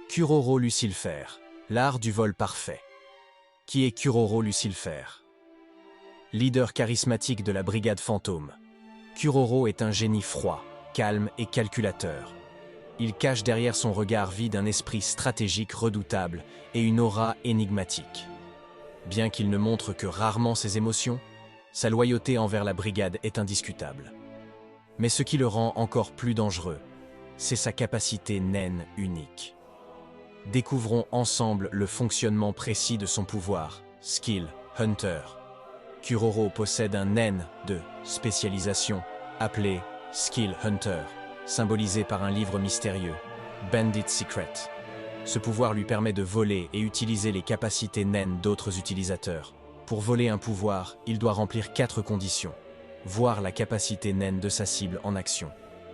Kuroro Lucilfer, l'art du vol parfait. Qui est Kuroro Lucilfer? Leader charismatique de la brigade fantôme, Kuroro est un génie froid, calme et calculateur. Il cache derrière son regard vide un esprit stratégique redoutable et une aura énigmatique. Bien qu'il ne montre que rarement ses émotions, sa loyauté envers la brigade est indiscutable. Mais ce qui le rend encore plus dangereux, c'est sa capacité naine unique. Découvrons ensemble le fonctionnement précis de son pouvoir, Skill Hunter. Kuroro possède un naine de spécialisation, appelé Skill Hunter, symbolisé par un livre mystérieux, Bandit Secret. Ce pouvoir lui permet de voler et utiliser les capacités naines d'autres utilisateurs. Pour voler un pouvoir, il doit remplir 4 conditions. Voir la capacité naine de sa cible en action.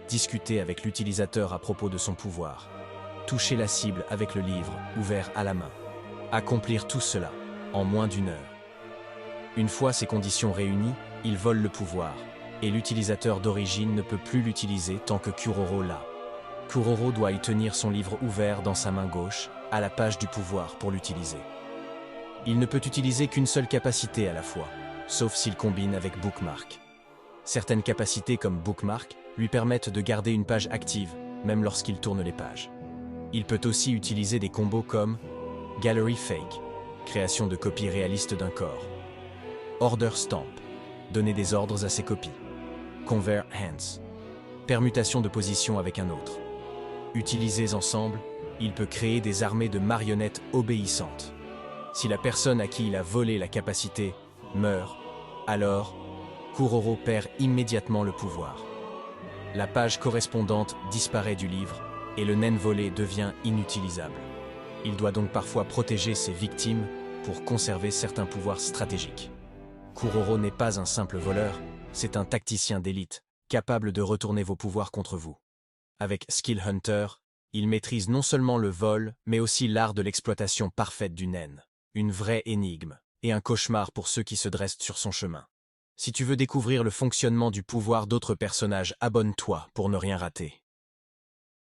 Discuter avec l'utilisateur à propos de son pouvoir. Toucher la cible avec le livre, ouvert à la main. Accomplir tout cela en moins d'1 heure. Une fois ces conditions réunies, il vole le pouvoir, et l'utilisateur d'origine ne peut plus l'utiliser tant que Kuroro l'a. Kuroro doit y tenir son livre ouvert dans sa main gauche, à la page du pouvoir pour l'utiliser. Il ne peut utiliser qu'une seule capacité à la fois, sauf s'il combine avec Bookmark. Certaines capacités comme Bookmark lui permettent de garder une page active, même lorsqu'il tourne les pages. Il peut aussi utiliser des combos comme Gallery Fake, création de copies réalistes d'un corps. Order Stamp, donner des ordres à ses copies. Convert Hands, permutation de position avec un autre. Utilisés ensemble, il peut créer des armées de marionnettes obéissantes. Si la personne à qui il a volé la capacité meurt, alors Kuroro perd immédiatement le pouvoir. La page correspondante disparaît du livre et le naine volé devient inutilisable. Il doit donc parfois protéger ses victimes pour conserver certains pouvoirs stratégiques. Kuroro n'est pas un simple voleur, c'est un tacticien d'élite, capable de retourner vos pouvoirs contre vous. Avec Skill Hunter, il maîtrise non seulement le vol, mais aussi l'art de l'exploitation parfaite du naine. Une vraie énigme, et un cauchemar pour ceux qui se dressent sur son chemin. Si tu veux découvrir le fonctionnement du pouvoir d'autres personnages, abonne-toi pour ne rien rater.